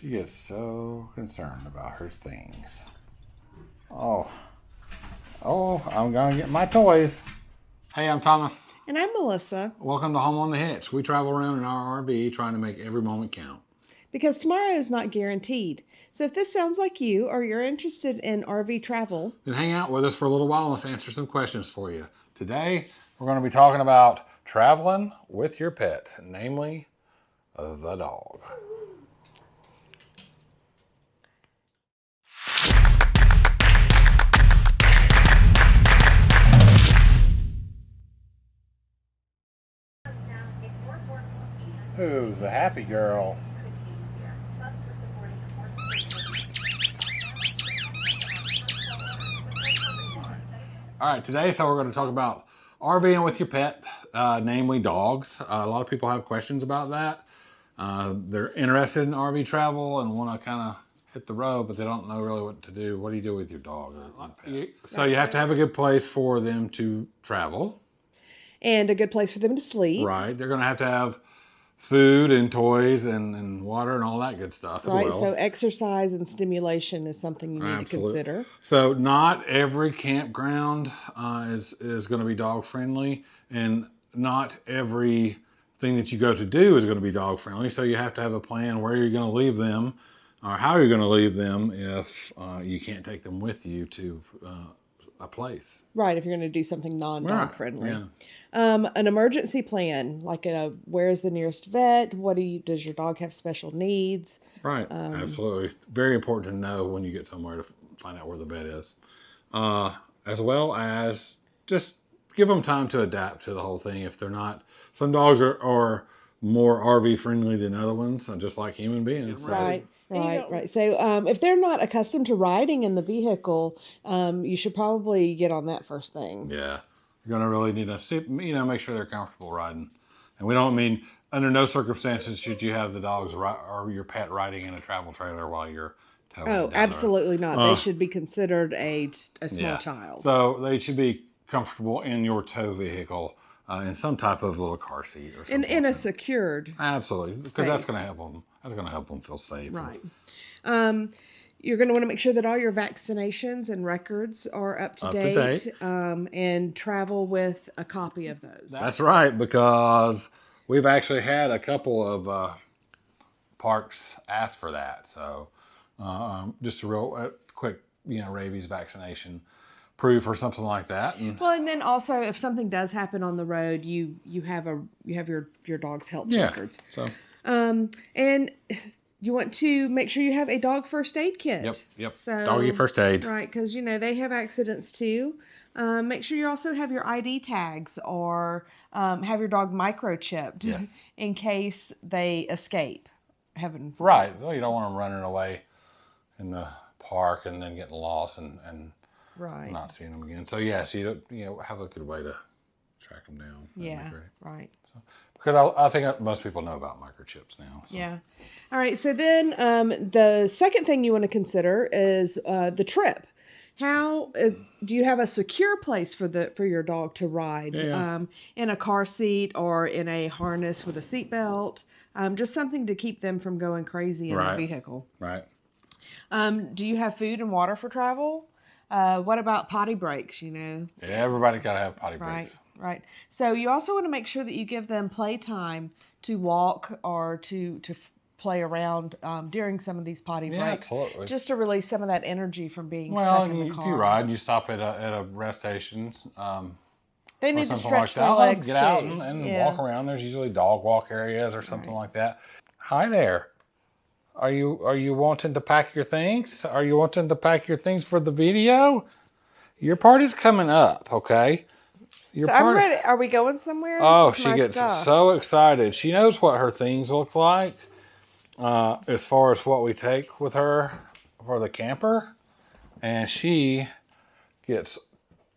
She gets so concerned about her things. Oh, I'm gonna get my toys. Hey, I'm Thomas. And I'm Melissa. Welcome to Home on the Hitch. We travel around in our RV trying to make every moment count. Because tomorrow is not guaranteed. So if this sounds like you or you're interested in RV travel, then hang out with us for a little while and let's answer some questions for you. Today, we're going to be talking about traveling with your pet, namely the dog. Who's a happy girl? All right, today, so we're going to talk about RVing with your pet, namely dogs. A lot of people have questions about that. They're interested in RV travel and want to kind of hit the road, but they don't know really what to do. What do you do with your dog or pet? So you have to have a good place for them to travel. And a good place for them to sleep. Right. They're going to have food and toys and water and all that good stuff as well. Right, so exercise and stimulation is something you need to consider. So not every campground is going to be dog friendly, and not every thing that you go to do is going to be dog friendly. So you have to have a plan where you're going to leave them or how you're going to leave them if you can't take them with you to a place. Right, if you're going to do something non-dog friendly. Yeah. An emergency plan, like where's the nearest vet? Does your dog have special needs? Right, absolutely. It's very important to know when you get somewhere to find out where the vet is. As well as just give them time to adapt to the whole thing. If they're not, some dogs are more RV friendly than other ones, just like human beings. Right. Right. So if they're not accustomed to riding in the vehicle, you should probably get on that first thing. Yeah. You're going to really need to make sure they're comfortable riding. And we don't mean, under no circumstances should you have the dogs or your pet riding in a travel trailer while you're towing down absolutely not. They should be considered a small child. So they should be comfortable in your tow vehicle in some type of little car seat or something. In a secured Absolutely. Because that's going to help them. That's going to help them feel safe. Right. You're going to want to make sure that all your vaccinations and records are up to date. And travel with a copy of those. That's right, because we've actually had a couple of parks ask for that. So just a real quick, rabies vaccination proof or something like that. And then also if something does happen on the road, you have your dog's health records. So and you want to make sure you have a dog first aid kit. Yep. So, doggy first aid. Right, because they have accidents too. Make sure you also have your ID tags or have your dog microchipped. Yes. In case they escape. Heaven forbid. Right. Well, you don't want them running away in the park and then getting lost and not seeing them again. So yes, you have a good way to track them down. That'd be great. Right. So, because I think most people know about microchips now. So. Yeah. All right. So then the second thing you want to consider is the trip. How do you have a secure place for your dog to ride? In a car seat or in a harness with a seatbelt? Just something to keep them from going crazy in the vehicle. Right. Do you have food and water for travel? What about potty breaks? Yeah, everybody's got to have potty breaks. Right. So you also want to make sure that you give them playtime to walk or to play around during some of these potty breaks. Absolutely. Just to release some of that energy from being stuck in the car. If you ride, you stop at a rest station. They need to stretch their legs Get out and walk around. There's usually dog walk areas or something like that. Hi there. Are you wanting to pack your things? Are you wanting to pack your things for the video? Your party's coming up, okay? I'm ready. Are we going somewhere? She gets so excited. She knows what her things look like as far as what we take with her for the camper. And she gets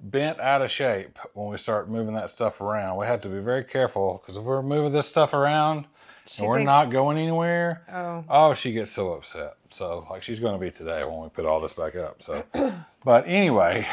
bent out of shape when we start moving that stuff around. We have to be very careful because if we're moving this stuff around and we're not going anywhere, she gets so upset. So like she's going to be today when we put all this back up. So, but anyway,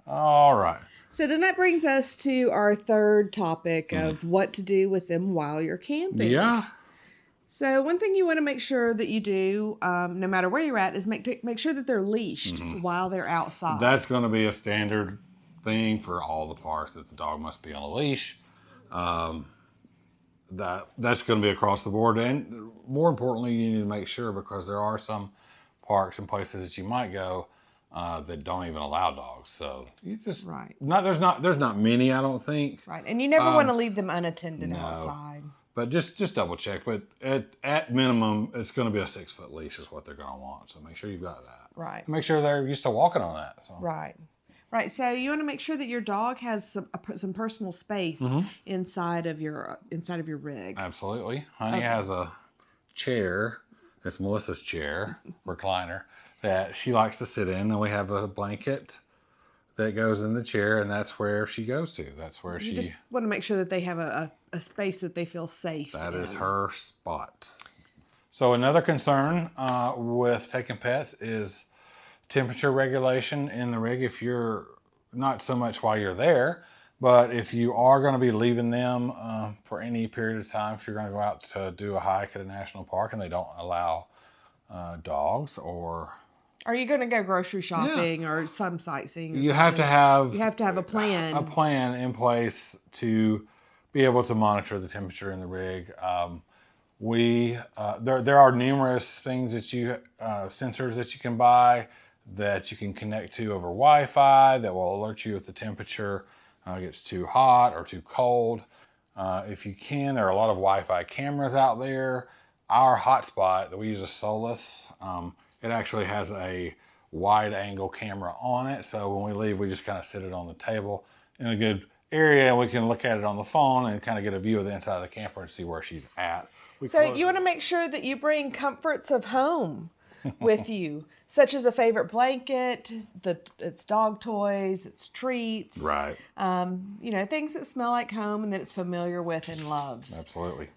all right. So then that brings us to our third topic of what to do with them while you're camping. Yeah. So one thing you want to make sure that you do, no matter where you're at, is make sure that they're leashed while they're outside. That's going to be a standard thing for all the parks, that the dog must be on a leash. That's going to be across the board. And more importantly, you need to make sure, because there are some parks and places that you might go that don't even allow dogs. So you just there's not many, I don't think. Right, and you never want to leave them unattended outside. But just double check. But at minimum, it's going to be a 6-foot leash is what they're going to want. So make sure you've got that. Right. Make sure they're used to walking on that. So. Right. Right. So you want to make sure that your dog has some personal space inside of your rig. Absolutely. Honey has a chair. It's Melissa's chair, recliner, that she likes to sit in, and we have a blanket that goes in the chair, and that's where she goes to. That's where you just want to make sure that they have a space that they feel safe. That is her spot. So another concern with taking pets is temperature regulation in the rig. If you're not so much while you're there, but if you are going to be leaving them for any period of time, if you're going to go out to do a hike at a national park and they don't allow dogs, or are you going to go grocery shopping or some sightseeing? You have to have a plan. A plan in place to be able to monitor the temperature in the rig. There are numerous things that sensors that you can buy that you can connect to over Wi-Fi that will alert you if the temperature gets too hot or too cold. If you can, there are a lot of Wi-Fi cameras out there. Our hotspot that we use is Solus. It actually has a wide angle camera on it. So when we leave, we just kind of sit it on the table in a good area, and we can look at it on the phone and kind of get a view of the inside of the camper and see where she's at. So you want to make sure that you bring comforts of home with you, such as a favorite blanket, it's dog toys, it's treats. Right. Things that smell like home and that it's familiar with and loves. Absolutely.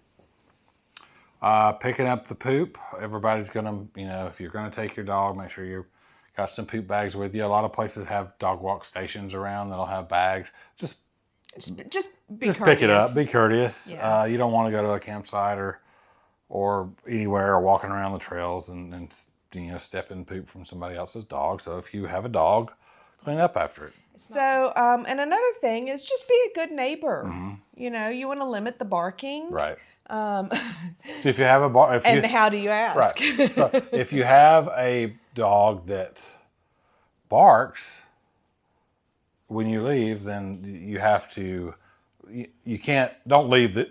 Picking up the poop. Everybody's going to, if you're going to take your dog, make sure you've got some poop bags with you. A lot of places have dog walk stations around that'll have bags. Just pick it up. Be courteous. Yeah. You don't want to go to a campsite or anywhere or walking around the trails and step in poop from somebody else's dog. So if you have a dog, clean up after it. So, and another thing is just be a good neighbor. Mm-hmm. You want to limit the barking. Right. So if you have a how do you ask? Right. So if you have a dog that barks when you leave, then you have to. Don't leave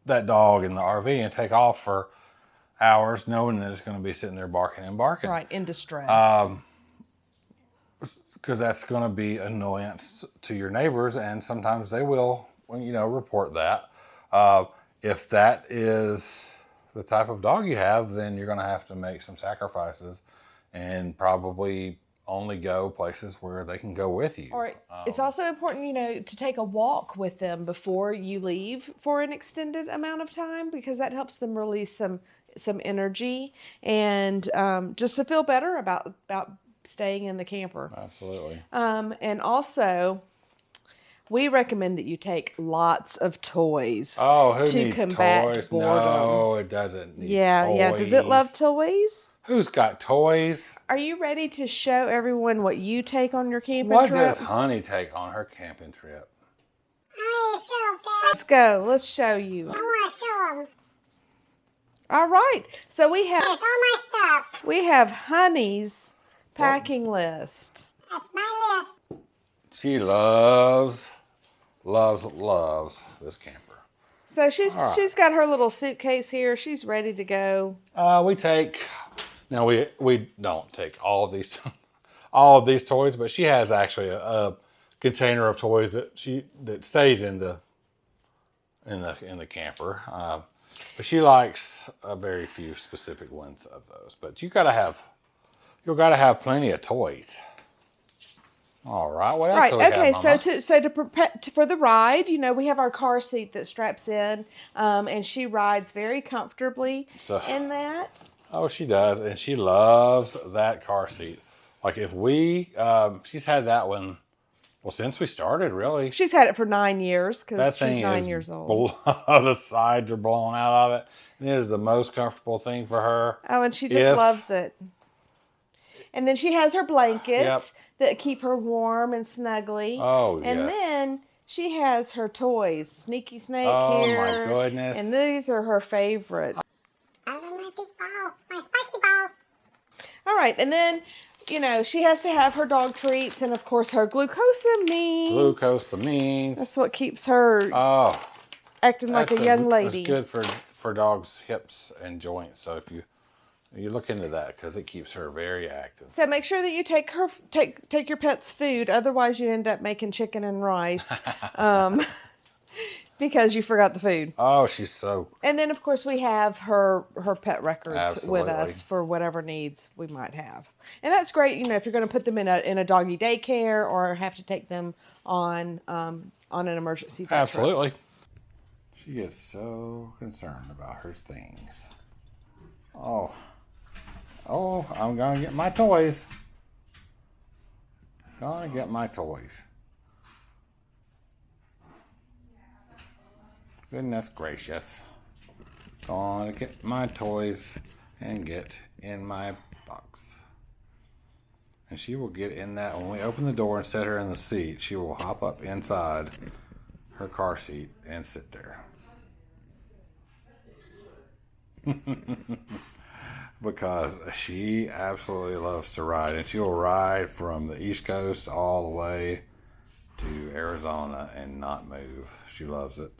that dog in the RV and take off for hours knowing that it's going to be sitting there barking and barking. Right, in distress. Because that's going to be annoyance to your neighbors, and sometimes they will, report that. If that is the type of dog you have, then you're going to have to make some sacrifices and probably only go places where they can go with you. Or it's also important, to take a walk with them before you leave for an extended amount of time, because that helps them release some energy and just to feel better about staying in the camper. Absolutely. And also, we recommend that you take lots of toys. Oh, who needs combat toys? boredom. No, it doesn't need toys. Yeah. Does it love toys? Who's got toys? Are you ready to show everyone what you take on your camping What trip? does Honey take on her camping trip? Let's go. Let's show you. I want to show them. All right. So we have There's all my stuff. we have Honey's packing list. That's my list. She loves this camper. So she's got her little suitcase here. She's ready to go. We don't take all of these toys, but she has actually a container of toys that stays in the camper. But she likes a very few specific ones of those. But you've got to have plenty of toys. All right. What else do we have, Mama? So to prepare for the ride, we have our car seat that straps in, and she rides very comfortably in that. Oh, she does, and she loves that car seat. Like if she's had that one Well, since we started, really. She's had it for 9 years That because she's thing 9 is years old. the sides are blown out of it. And it is the most comfortable thing for her. Oh, and she just loves it. And then she has her blankets that keep her warm and snuggly. Oh, and yes. then she has her toys. Sneaky Snake here. Oh, my goodness. And these are her favorite. I love my big balls, my spicy balls. All right, and then, you know, she has to have her dog treats and, of course, her glucosamine. Glucosamine. That's what keeps her acting like a young lady. It's good for dogs' hips and joints. So if you look into that, because it keeps her very active. So make sure that you take your pet's food. Otherwise, you end up making chicken and rice because you forgot the food. Oh, she's so... And then, of course, we have her pet records Absolutely. with us for whatever needs we might have. And that's great, you know, if you're going to put them in a doggy daycare or have to take them on an emergency vet trip. Absolutely. She is so concerned about her things. Oh, I'm going to get my toys. Gonna get my toys. Goodness gracious. Gonna get my toys and get in my box. And she will get in that. When we open the door and set her in the seat, she will hop up inside her car seat and sit there. Because she absolutely loves to ride, and she'll ride from the East Coast all the way to Arizona and not move. She loves it.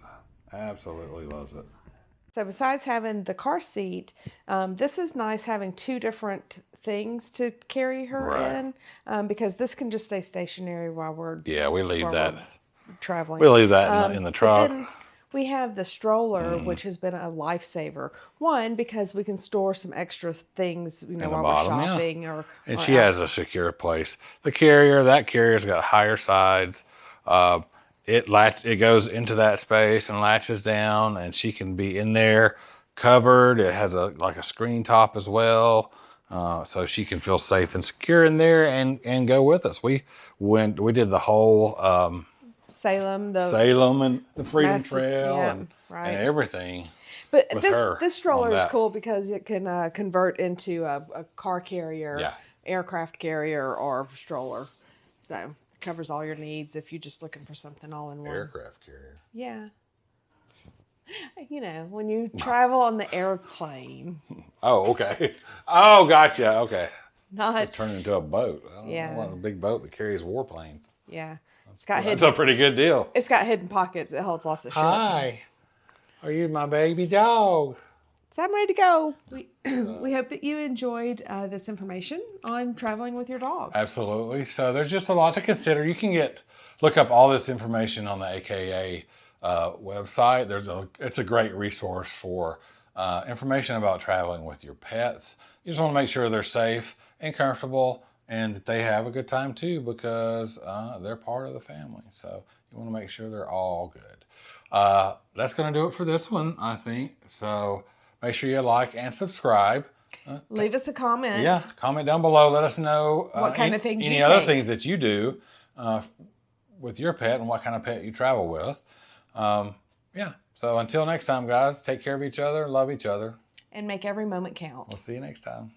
Absolutely loves it. So besides having the car seat, this is nice having two different things to carry her in, because this can just stay stationary while we're we leave that traveling. We leave that in the truck. Then we have the stroller, which has been a lifesaver. One, because we can store some extra things, you know, while we're shopping, and she has a secure place. The that carrier's got higher sides. It goes into that space and latches down, and she can be in there covered. It has like a screen top as well, so she can feel safe and secure in there and go with us. We did the whole Salem and the Freedom Trail and everything. But this stroller is cool because it can convert into a car carrier, aircraft carrier, or stroller. So covers all your needs if you're just looking for something all in one. Aircraft carrier. Yeah. You know, when you travel on the airplane. Oh, okay. Oh, gotcha. Okay. Not turning into a boat. I don't want a big boat that carries warplanes. Yeah. That's a pretty good deal. It's got hidden pockets. It holds lots of shit. Hi. Are you my baby dog? So I'm ready to go. We hope that you enjoyed this information on traveling with your dog. Absolutely. So there's just a lot to consider. You can look up all this information on the AKA website. It's a great resource for information about traveling with your pets. You just want to make sure they're safe and comfortable and that they have a good time too, because they're part of the family. So you want to make sure they're all good. That's going to do it for this one, I think. So make sure you like and subscribe. Leave us a comment. Yeah, comment down below. Let us know what kind of things any other things that you do with your pet and what kind of pet you travel with. So until next time, guys, take care of each other, love each other. And make every moment count. We'll see you next time.